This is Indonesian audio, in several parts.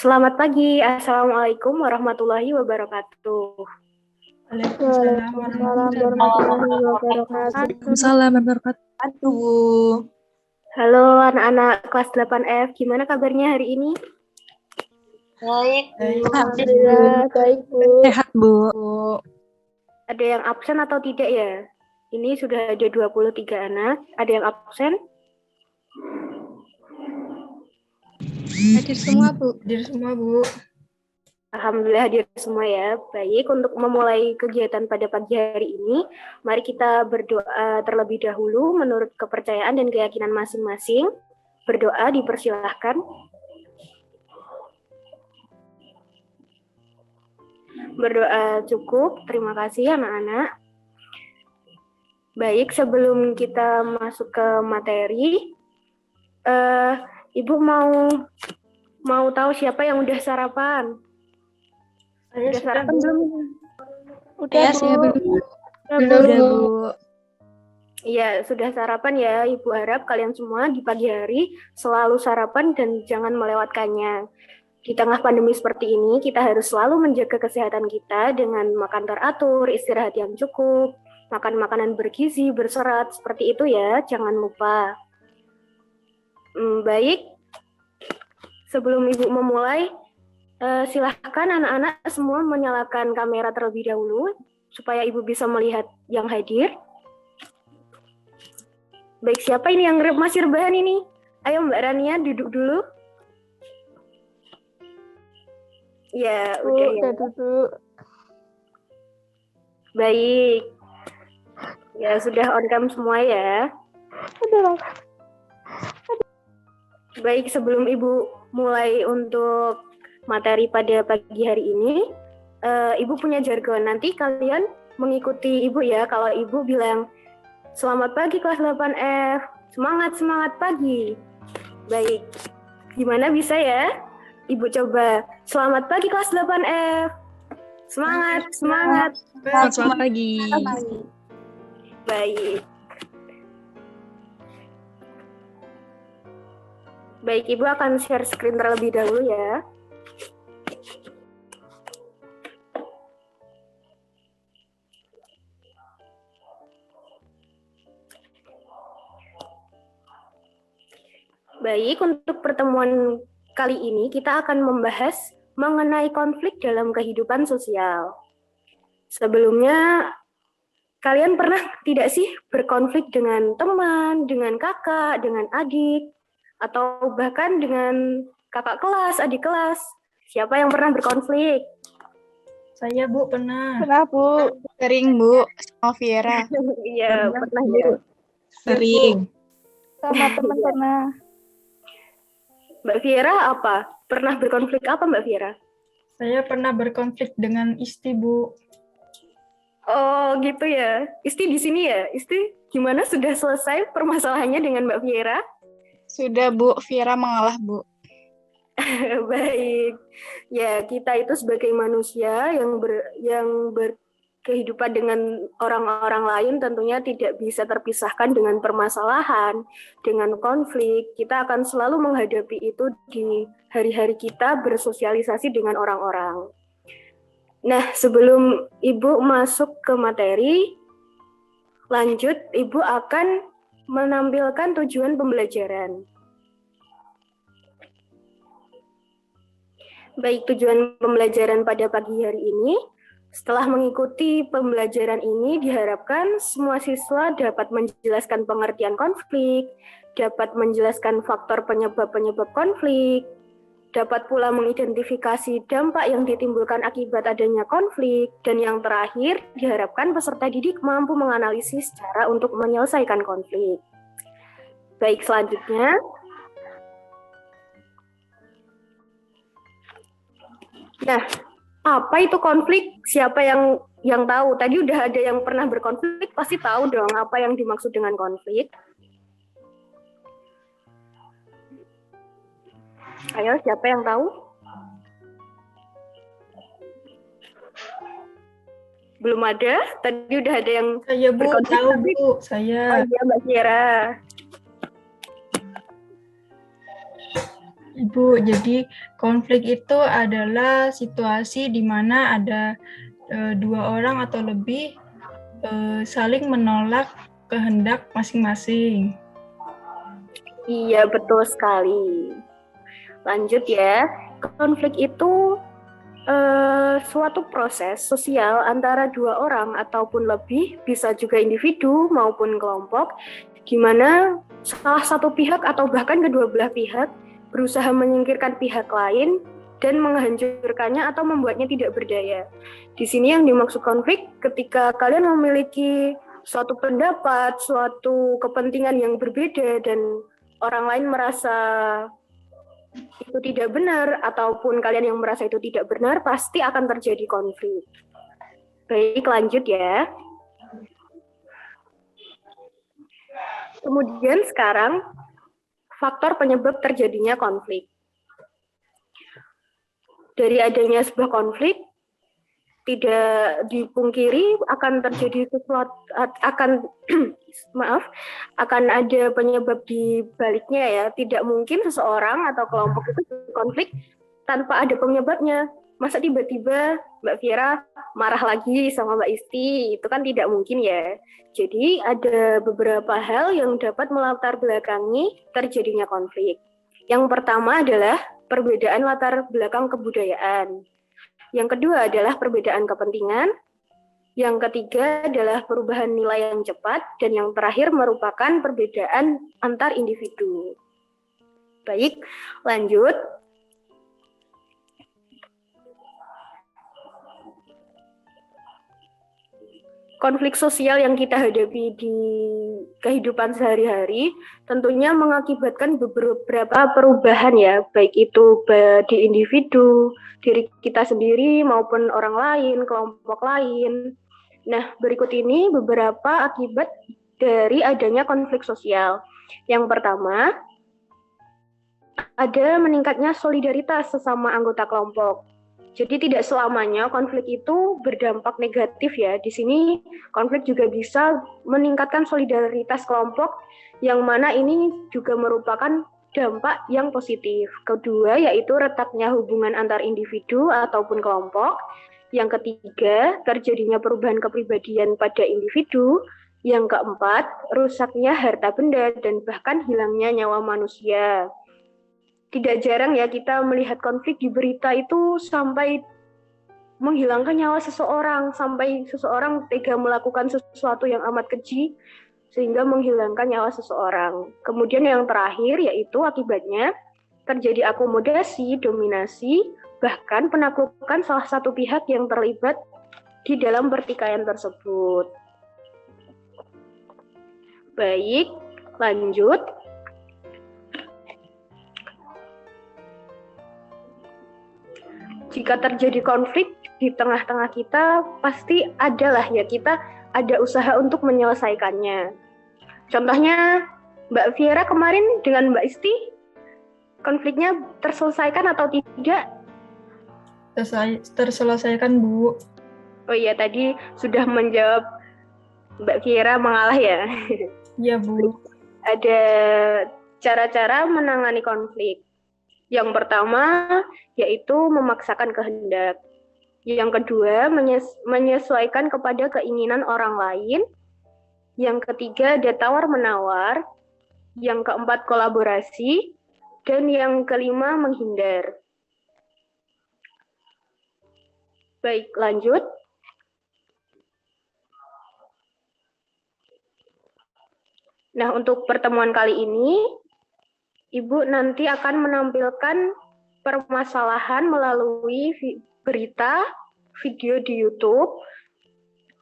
Selamat pagi, Assalamualaikum warahmatullahi wabarakatuh. Waalaikumsalam warahmatullahi wabarakatuh. Waalaikumsalam warahmatullahi wabarakatuh. Halo anak-anak kelas 8F, gimana kabarnya hari ini? Baik, Alhamdulillah, baik Bu. Sehat, Bu. Ada yang absen atau tidak ya? Ini sudah ada 23 anak, ada yang absen? Hadir semua Bu. Hadir semua Bu. Alhamdulillah hadir semua ya. Baik, untuk memulai kegiatan pada pagi hari ini, mari kita berdoa terlebih dahulu menurut kepercayaan dan keyakinan masing-masing. Berdoa dipersilahkan. Berdoa cukup, terima kasih anak-anak. Baik, sebelum kita masuk ke materi, Ibu mau tahu siapa yang udah sarapan? Udah sarapan belum? Udah, saya belum. Bu. Iya, sudah sarapan ya. Ibu harap kalian semua di pagi hari selalu sarapan dan jangan melewatkannya. Di tengah pandemi seperti ini, kita harus selalu menjaga kesehatan kita dengan makan teratur, istirahat yang cukup, makan makanan bergizi, berserat, seperti itu ya, jangan lupa. Baik, sebelum Ibu memulai, silahkan anak-anak semua menyalakan kamera terlebih dahulu, supaya Ibu bisa melihat yang hadir. Baik, siapa ini yang masih rebahan ini? Ayo Mbak Rania duduk dulu. Ya, udah ya. Duduk. Baik. Ya, sudah on cam semua ya. Baik, sebelum Ibu mulai untuk materi pada pagi hari ini, Ibu punya jargon. Nanti kalian mengikuti Ibu ya. Kalau Ibu bilang, selamat pagi kelas 8F, semangat pagi. Baik, gimana bisa ya? Ibu coba, selamat pagi kelas 8F. Semangat. Selamat pagi. Baik. Baik, Ibu akan share screen terlebih dahulu ya. Baik, untuk pertemuan kali ini kita akan membahas mengenai konflik dalam kehidupan sosial. Sebelumnya, kalian pernah tidak sih berkonflik dengan teman, dengan kakak, dengan adik, atau bahkan dengan kakak kelas, adik kelas? Siapa yang pernah berkonflik? Saya Bu pernah. Pernah Bu, sering Bu, sama Viera. Iya, pernah ya. Sering. Sama teman pernah. Mbak Viera apa? Pernah berkonflik apa Mbak Viera? Saya pernah berkonflik dengan Isti Bu. Oh gitu ya. Isti di sini ya. Isti gimana, sudah selesai permasalahannya dengan Mbak Viera? Sudah Bu, Viera mengalah Bu. Baik. Ya, kita itu sebagai manusia yang berkehidupan dengan orang-orang lain tentunya tidak bisa terpisahkan dengan permasalahan, dengan konflik. Kita akan selalu menghadapi itu di hari-hari kita bersosialisasi dengan orang-orang. Nah, sebelum Ibu masuk ke materi, lanjut Ibu akan menampilkan tujuan pembelajaran. Baik, tujuan pembelajaran pada pagi hari ini, setelah mengikuti pembelajaran ini diharapkan semua siswa dapat menjelaskan pengertian konflik, dapat menjelaskan faktor penyebab-penyebab konflik, dapat pula mengidentifikasi dampak yang ditimbulkan akibat adanya konflik, dan yang terakhir diharapkan peserta didik mampu menganalisis cara untuk menyelesaikan konflik. Baik, selanjutnya. Nah, apa itu konflik? Siapa yang tahu? Tadi udah ada yang pernah berkonflik, pasti tahu dong apa yang dimaksud dengan konflik. Ayo, siapa yang tahu? Belum ada? Tadi udah ada yang Saya Bu, tahu Bu. Saya. Oh iya, Mbak Viera. Ibu, jadi konflik itu adalah situasi di mana ada dua orang atau lebih saling menolak kehendak masing-masing. Iya, betul sekali. Lanjut ya. Konflik itu suatu proses sosial antara dua orang ataupun lebih, bisa juga individu maupun kelompok, di mana salah satu pihak atau bahkan kedua belah pihak berusaha menyingkirkan pihak lain dan menghancurkannya atau membuatnya tidak berdaya. Di sini yang dimaksud konflik ketika kalian memiliki suatu pendapat, suatu kepentingan yang berbeda dan orang lain merasa itu tidak benar ataupun kalian yang merasa itu tidak benar, pasti akan terjadi konflik. Baik, lanjut ya. Kemudian sekarang faktor penyebab terjadinya konflik. Dari adanya sebuah konflik, tidak dipungkiri akan terjadi sesuatu, akan ada penyebab di baliknya ya. Tidak mungkin seseorang atau kelompok itu konflik tanpa ada penyebabnya. Masa tiba-tiba Mbak Vira marah lagi sama Mbak Isti, itu kan tidak mungkin ya. Jadi ada beberapa hal yang dapat melatar belakangi terjadinya konflik. Yang pertama adalah perbedaan latar belakang kebudayaan. Yang kedua adalah perbedaan kepentingan. Yang ketiga adalah perubahan nilai yang cepat. Dan yang terakhir merupakan perbedaan antar individu. Baik, lanjut. Konflik sosial yang kita hadapi di kehidupan sehari-hari tentunya mengakibatkan beberapa perubahan ya, baik itu di individu, diri kita sendiri maupun orang lain, kelompok lain. Nah, berikut ini beberapa akibat dari adanya konflik sosial. Yang pertama, ada meningkatnya solidaritas sesama anggota kelompok. Jadi tidak selamanya konflik itu berdampak negatif ya. Di sini konflik juga bisa meningkatkan solidaritas kelompok, yang mana ini juga merupakan dampak yang positif. Kedua yaitu retaknya hubungan antar individu ataupun kelompok. Yang ketiga, terjadinya perubahan kepribadian pada individu. Yang keempat, rusaknya harta benda dan bahkan hilangnya nyawa manusia. Tidak jarang ya kita melihat konflik di berita itu sampai menghilangkan nyawa seseorang, sampai seseorang tega melakukan sesuatu yang amat keji sehingga menghilangkan nyawa seseorang. Kemudian yang terakhir yaitu akibatnya terjadi akomodasi, dominasi, bahkan penaklukan salah satu pihak yang terlibat di dalam pertikaian tersebut. Baik, lanjut. Jika terjadi konflik di tengah-tengah kita, pasti adalah ya kita ada usaha untuk menyelesaikannya. Contohnya Mbak Vira kemarin dengan Mbak Isti, konfliknya terselesaikan atau tidak? Terselesaikan, Bu. Oh iya, tadi sudah menjawab Mbak Vira mengalah ya. Iya, Bu. Ada cara-cara menangani konflik. Yang pertama yaitu memaksakan kehendak. Yang kedua menyesuaikan kepada keinginan orang lain. Yang ketiga ada tawar-menawar. Yang keempat kolaborasi. Dan yang kelima menghindar. Baik, lanjut. Nah, untuk pertemuan kali ini Ibu nanti akan menampilkan permasalahan melalui berita, video di YouTube.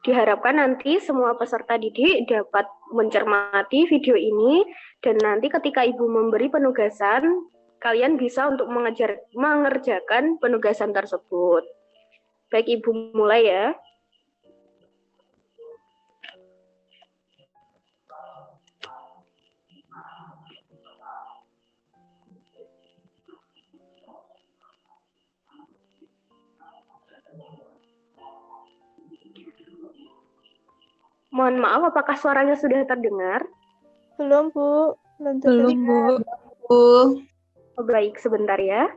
Diharapkan nanti semua peserta didik dapat mencermati video ini, dan nanti ketika Ibu memberi penugasan, kalian bisa untuk mengerjakan penugasan tersebut. Baik, Ibu mulai ya. Mohon maaf, apakah suaranya sudah terdengar? Belum, Bu. Belum Belum, Bu. Bu. Baik, sebentar ya.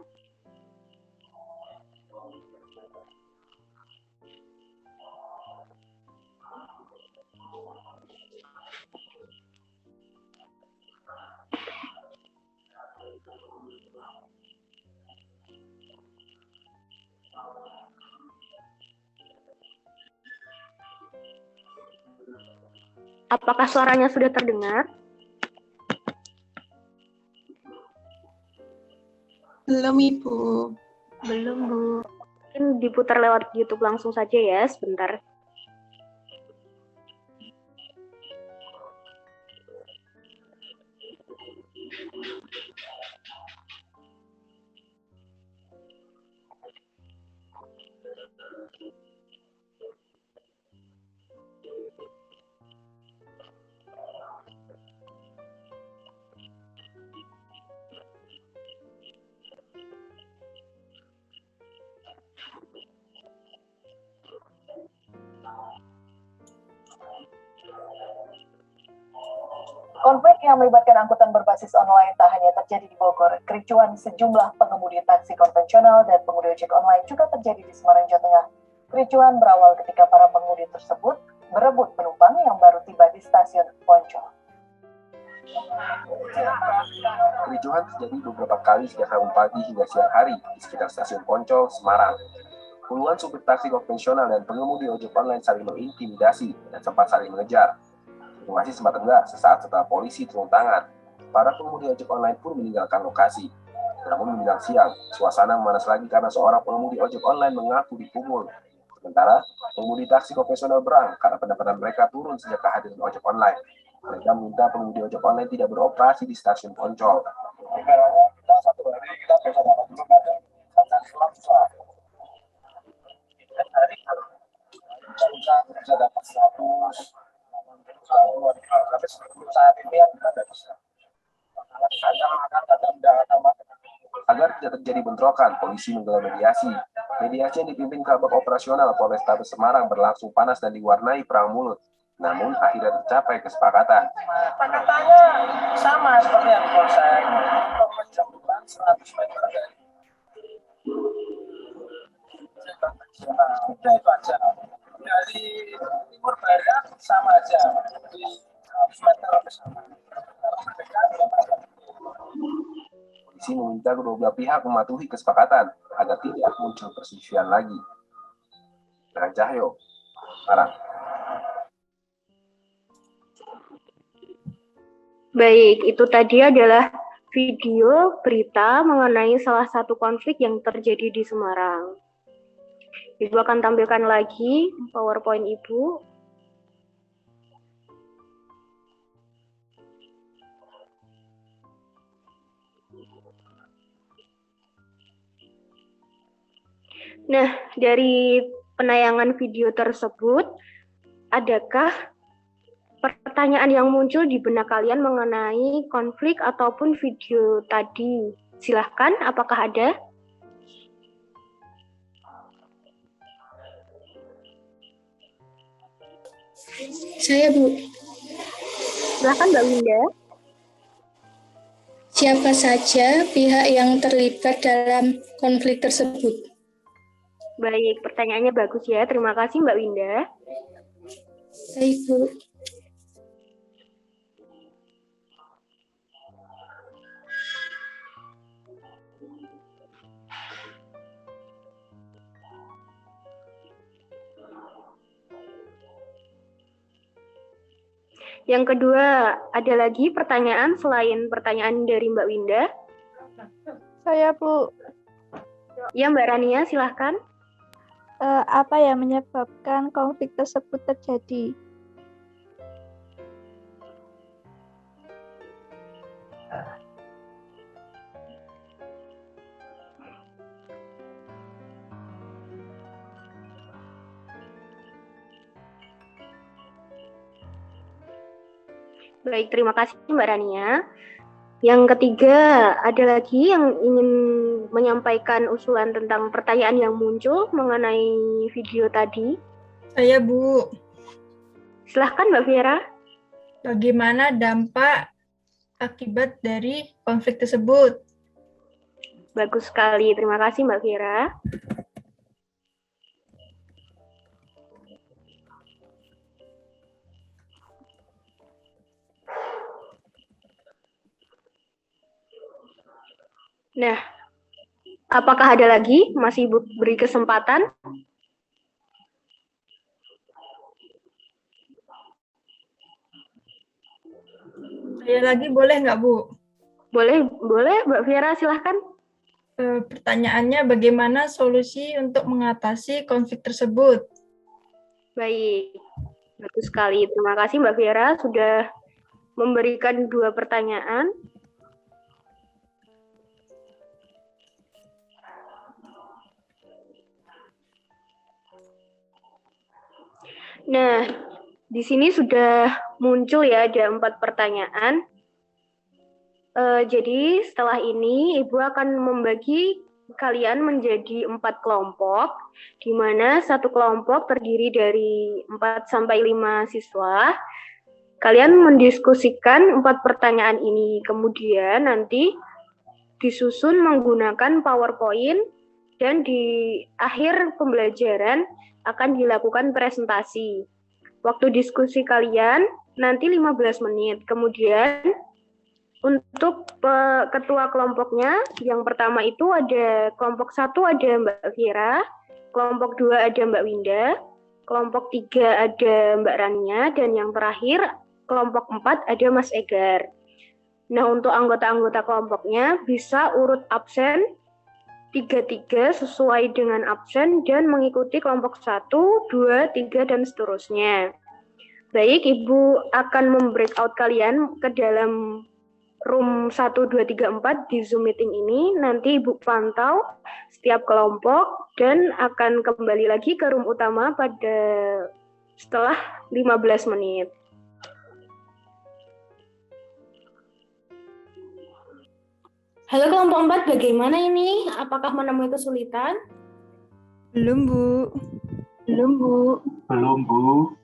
Apakah suaranya sudah terdengar? Belum, Ibu. Belum, Bu. Mungkin diputar lewat YouTube langsung saja ya, sebentar. Konflik yang melibatkan angkutan berbasis online tak hanya terjadi di Bogor, kericuan sejumlah pengemudi taksi konvensional dan pengemudi ojek online juga terjadi di Semarang, Jawa Tengah. Kericuan berawal ketika para pengemudi tersebut berebut penumpang yang baru tiba di stasiun Poncol. Kericuhan terjadi beberapa kali sejak Rabu pagi hingga siang hari di sekitar stasiun Poncol, Semarang. Puluhan supir taksi konvensional dan pengemudi ojek online saling mengintimidasi dan sempat saling mengejar. Situasi sempat enggak sesaat setelah polisi turun tangan. Para pengemudi ojek online pun meninggalkan lokasi. Namun menjelang siang, suasana memanas lagi karena seorang pengemudi ojek online mengaku dipukul. Sementara, pengemudi taksi konvensional berang karena pendapatan mereka turun sejak kehadiran ojek online. Mereka meminta pengemudi ojek online tidak beroperasi di stasiun Poncol. Agar tidak terjadi bentrokan, polisi menggelar mediasi. Mediasi yang dipimpin Kabak Operasional Polrestabes Semarang berlangsung panas dan diwarnai perang mulut. Namun akhirnya tercapai kesepakatan. Panatannya sama seperti yang di Polsek, jam depan 100 meter dari udah itu aja. Dari timur barat sama aja, di 100 meter sama. Polisi meminta kedua belah pihak mematuhi kesepakatan agar tidak muncul perselisihan lagi. Dengan Cahyo, Semarang. Baik, itu tadi adalah video berita mengenai salah satu konflik yang terjadi di Semarang. Ibu akan tampilkan lagi PowerPoint Ibu. Nah, dari penayangan video tersebut, adakah pertanyaan yang muncul di benak kalian mengenai konflik ataupun video tadi? Silahkan, apakah ada? Saya, Bu. Silahkan, Mbak Winda. Siapa saja pihak yang terlibat dalam konflik tersebut? Baik, pertanyaannya bagus ya. Terima kasih, Mbak Winda. Baik, Bu. Yang kedua, ada lagi pertanyaan selain pertanyaan dari Mbak Winda? Saya, Bu. Ya, Mbak Rania, silahkan. Apa yang menyebabkan konflik tersebut terjadi? Baik, terima kasih Mbak Rania. Yang ketiga, ada lagi yang ingin menyampaikan usulan tentang pertanyaan yang muncul mengenai video tadi? Saya, Bu. Silahkan Mbak Vera. Bagaimana dampak akibat dari konflik tersebut? Bagus sekali. Terima kasih Mbak Vira. Nah, apakah ada lagi? Masih beri kesempatan? Saya lagi boleh nggak, Bu? Boleh, Mbak Vira, silahkan. Pertanyaannya, bagaimana solusi untuk mengatasi konflik tersebut? Baik, bagus sekali. Terima kasih Mbak Vira sudah memberikan 2 pertanyaan. Nah, di sini sudah muncul ya, ada 4 pertanyaan. Jadi setelah ini Ibu akan membagi kalian menjadi 4 kelompok, di mana satu kelompok terdiri dari 4 sampai 5 siswa. Kalian mendiskusikan 4 pertanyaan ini, kemudian nanti disusun menggunakan PowerPoint, dan di akhir pembelajaran akan dilakukan presentasi. Waktu diskusi kalian nanti 15 menit, kemudian untuk ketua kelompoknya, yang pertama itu ada kelompok 1 ada Mbak Vira, kelompok 2 ada Mbak Winda, kelompok 3 ada Mbak Rania, dan yang terakhir kelompok 4 ada Mas Egar. Nah, untuk anggota-anggota kelompoknya bisa urut absen 3-3 sesuai dengan absen dan mengikuti kelompok 1, 2, 3, dan seterusnya. Baik, Ibu akan membreakout kalian ke dalam room 1, 2, 3, 4 di Zoom meeting ini. Nanti Ibu pantau setiap kelompok dan akan kembali lagi ke room utama pada setelah 15 menit. Halo kelompok 4, bagaimana ini? Apakah menemui kesulitan? Belum, Bu. Belum, Bu.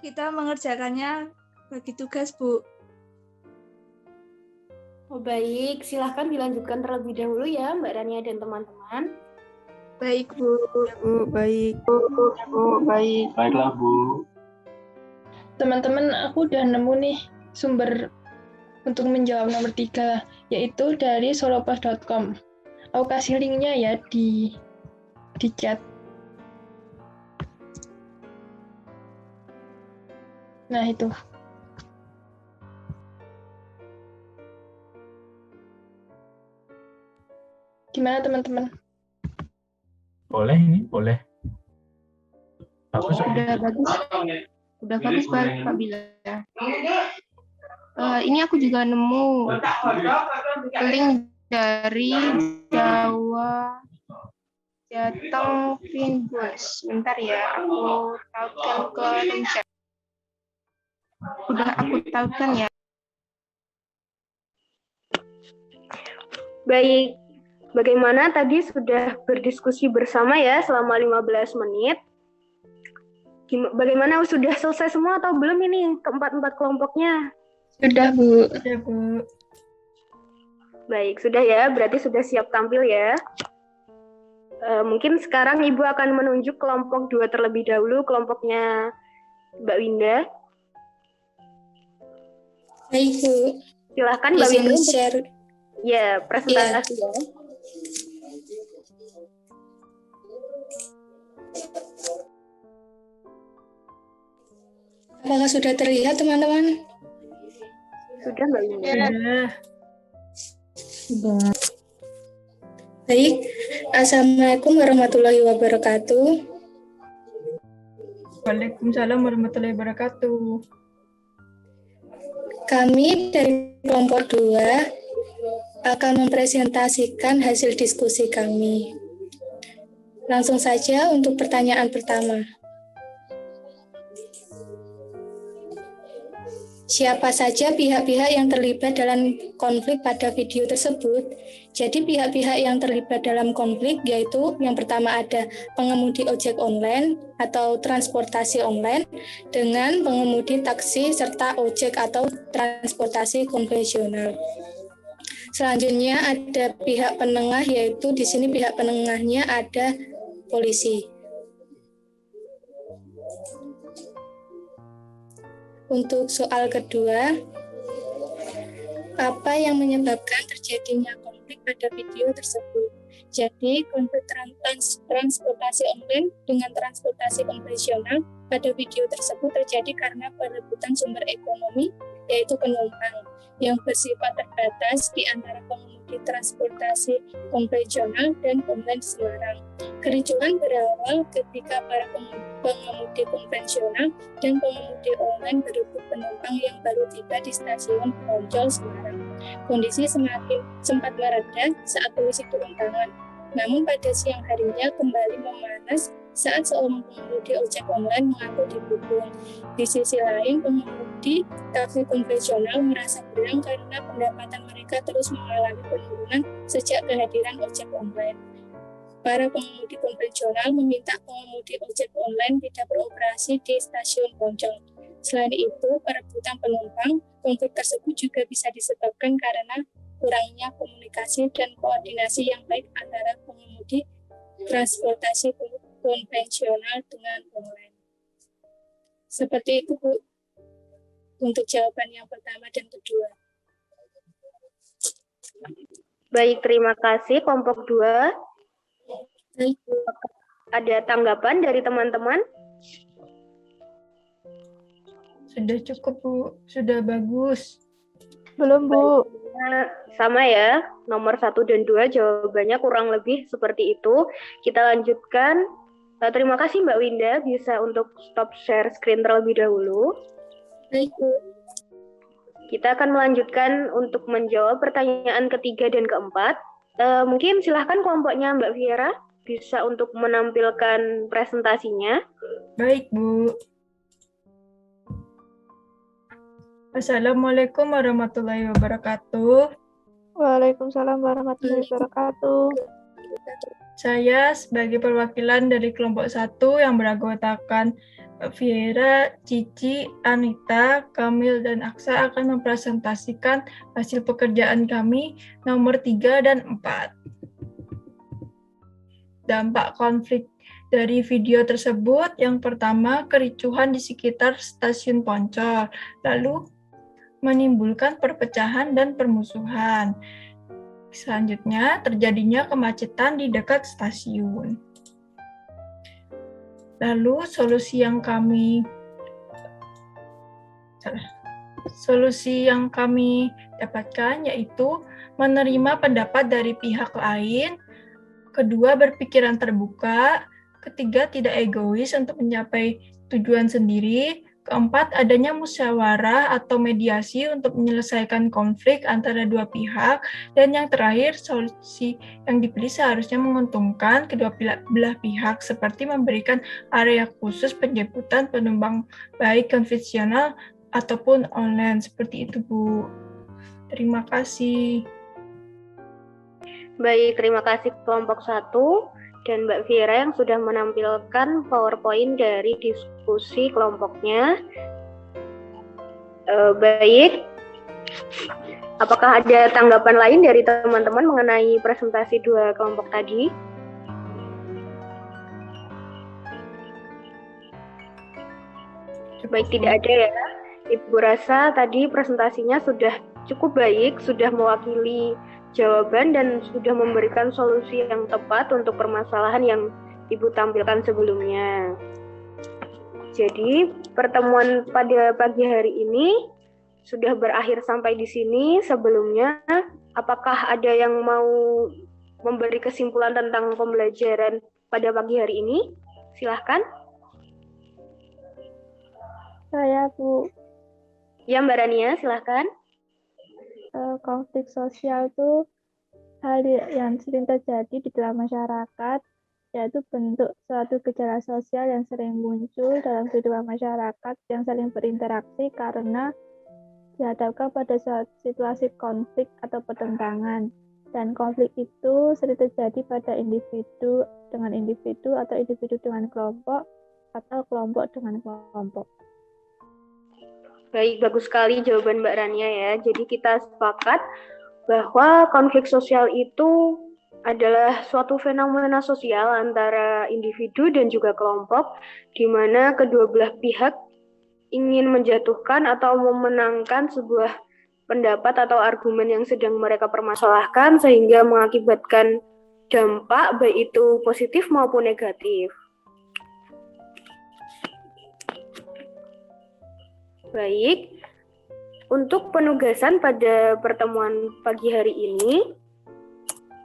Kita mengerjakannya bagi tugas, Bu. Oh, baik, silahkan dilanjutkan terlebih dahulu ya Mbak Rania dan teman-teman. Baik, Bu. Baik. Baiklah, Bu. Teman-teman, aku udah nemu nih sumber untuk menjawab nomor 3, yaitu dari solopos.com. Aku kasih linknya ya di chat. Nah, itu. Gimana teman-teman? Boleh. Bagus. Udah bagus Pak Bila. Ini aku juga nemu link dari Jawa Jateng Finbus. Bentar ya, aku tautkan ke room chat. Udah aku tautkan ya. Baik, bagaimana tadi sudah berdiskusi bersama ya selama 15 menit. Bagaimana, sudah selesai semua atau belum ini keempat kelompoknya? Sudah, Bu. Baik, sudah ya, berarti sudah siap tampil ya. Mungkin sekarang Ibu akan menunjuk kelompok 2 terlebih dahulu, kelompoknya Mbak Winda. Baik, Bu. Silahkan Mbak Izin Winda. share. Ya, presentasi ya. Apakah sudah terlihat, teman-teman? Sudah Mbak Winda. Sudah. Baik. Assalamualaikum warahmatullahi wabarakatuh. Waalaikumsalam warahmatullahi wabarakatuh. Kami dari kelompok 2 akan mempresentasikan hasil diskusi kami. Langsung saja untuk pertanyaan pertama. Siapa saja pihak-pihak yang terlibat dalam konflik pada video tersebut? Jadi pihak-pihak yang terlibat dalam konflik yaitu yang pertama ada pengemudi ojek online atau transportasi online dengan pengemudi taksi serta ojek atau transportasi konvensional. Selanjutnya ada pihak penengah, yaitu di sini pihak penengahnya ada polisi. Untuk soal kedua, apa yang menyebabkan terjadinya konflik pada video tersebut? Jadi, konflik transportasi online dengan transportasi konvensional pada video tersebut terjadi karena perebutan sumber ekonomi, yaitu penumpang, yang bersifat terbatas di antara pengemudi transportasi konvensional dan online di Semarang. Kericuhan berawal ketika para pengemudi konvensional dan pengemudi online berebut penumpang yang baru tiba di stasiun Poncol, Semarang. Kondisi sempat mereda saat polisi turun tangan. Namun pada siang harinya kembali memanas saat seorang pengemudi ojek online mengaku dipukul. Di sisi lain, pengemudi taksi konvensional merasa geram karena pendapatan mereka terus mengalami penurunan sejak kehadiran ojek online. Para pengemudi konvensional meminta pengemudi ojek online tidak beroperasi di stasiun Poncol. Selain itu, perebutan penumpang, konflik tersebut juga bisa disebabkan karena kurangnya komunikasi dan koordinasi yang baik antara pengemudi transportasi konvensional dengan online. Seperti itu, Bu, untuk jawaban yang pertama dan kedua. Baik, terima kasih kelompok 2. Baik, Bu. Ada tanggapan dari teman-teman? Sudah cukup, Bu. Sudah bagus. Belum, Bu. Sama ya, nomor 1 dan 2 jawabannya kurang lebih seperti itu. Kita lanjutkan. Terima kasih Mbak Winda, bisa untuk stop share screen terlebih dahulu. Baik, Bu. Kita akan melanjutkan untuk menjawab pertanyaan ketiga dan keempat. Mungkin silahkan kelompoknya Mbak Viera, bisa untuk menampilkan presentasinya. Baik, Bu. Assalamualaikum warahmatullahi wabarakatuh. Waalaikumsalam warahmatullahi wabarakatuh. Saya sebagai perwakilan dari kelompok 1 yang beranggotakan Viera, Cici, Anita, Kamil, dan Aksa akan mempresentasikan hasil pekerjaan kami nomor 3 dan 4. Dampak konflik dari video tersebut, yang pertama, kericuhan di sekitar stasiun Poncol, lalu menimbulkan perpecahan dan permusuhan. Selanjutnya, terjadinya kemacetan di dekat stasiun. Lalu, solusi yang kami dapatkan yaitu menerima pendapat dari pihak lain, kedua, berpikiran terbuka, ketiga, tidak egois untuk mencapai tujuan sendiri, keempat, adanya musyawarah atau mediasi untuk menyelesaikan konflik antara dua pihak, dan yang terakhir, solusi yang dipilih seharusnya menguntungkan kedua belah pihak, seperti memberikan area khusus penjemputan penumpang baik konvensional ataupun online. Seperti itu, Bu. Terima kasih. Baik, terima kasih kelompok 1 dan Mbak Viera yang sudah menampilkan PowerPoint dari diskusi kelompoknya. Baik, apakah ada tanggapan lain dari teman-teman mengenai presentasi 2 kelompok tadi? Baik, tidak ada ya. Ibu rasa tadi presentasinya sudah cukup baik, sudah mewakili jawaban dan sudah memberikan solusi yang tepat untuk permasalahan yang Ibu tampilkan sebelumnya. Jadi, pertemuan pada pagi hari ini sudah berakhir sampai di sini. Sebelumnya, apakah ada yang mau memberi kesimpulan tentang pembelajaran pada pagi hari ini? Silahkan. Saya, Bu. Ya, Mbak Rania, silahkan. Konflik sosial itu hal yang sering terjadi di dalam masyarakat, yaitu bentuk suatu gejala sosial yang sering muncul dalam kehidupan masyarakat yang saling berinteraksi karena dihadapkan pada suatu situasi konflik atau pertentangan. Dan konflik itu sering terjadi pada individu dengan individu atau individu dengan kelompok atau kelompok dengan kelompok. Baik, bagus sekali jawaban Mbak Rania ya. Jadi kita sepakat bahwa konflik sosial itu adalah suatu fenomena sosial antara individu dan juga kelompok, di mana kedua belah pihak ingin menjatuhkan atau memenangkan sebuah pendapat atau argumen yang sedang mereka permasalahkan, sehingga mengakibatkan dampak baik itu positif maupun negatif. Baik, untuk penugasan pada pertemuan pagi hari ini,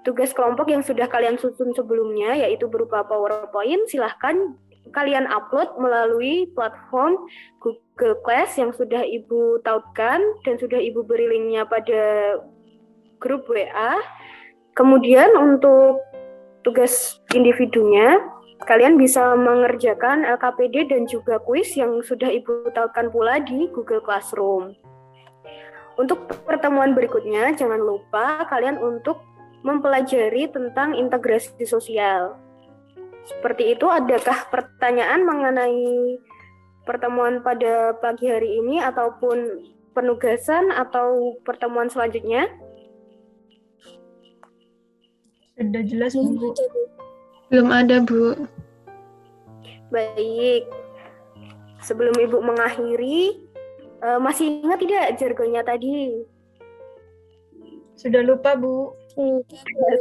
tugas kelompok yang sudah kalian susun sebelumnya, yaitu berupa PowerPoint, silahkan kalian upload melalui platform Google Class yang sudah Ibu tautkan dan sudah Ibu beri linknya pada grup WA. Kemudian untuk tugas individunya, kalian bisa mengerjakan LKPD dan juga kuis yang sudah Ibu tautkan pula di Google Classroom. Untuk pertemuan berikutnya, jangan lupa kalian untuk mempelajari tentang integrasi sosial. Seperti itu, adakah pertanyaan mengenai pertemuan pada pagi hari ini ataupun penugasan atau pertemuan selanjutnya? Sudah jelas, Bu. Belum ada, Bu. Baik. Sebelum Ibu mengakhiri, masih ingat tidak jargonnya tadi? Sudah lupa, Bu.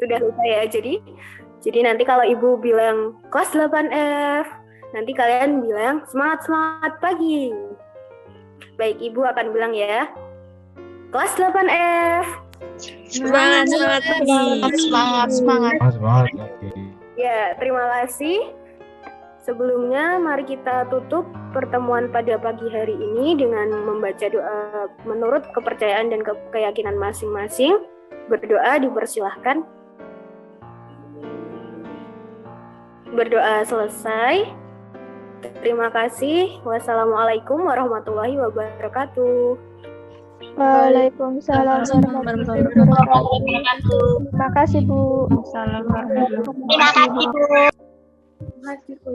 Sudah lupa ya. Jadi nanti kalau Ibu bilang kelas 8F, nanti kalian bilang semangat pagi. Baik, Ibu akan bilang ya. Kelas 8F. Semangat pagi. Semangat. Ya, terima kasih. Sebelumnya, mari kita tutup pertemuan pada pagi hari ini dengan membaca doa menurut kepercayaan dan keyakinan masing-masing. Berdoa dipersilahkan. Berdoa selesai. Terima kasih. Wassalamualaikum warahmatullahi wabarakatuh. Waalaikumsalam warahmatullahi wabarakatuh. Terima kasih, Bu. Assalamualaikum. Terima kasih, Bu. Terima kasih, Bu.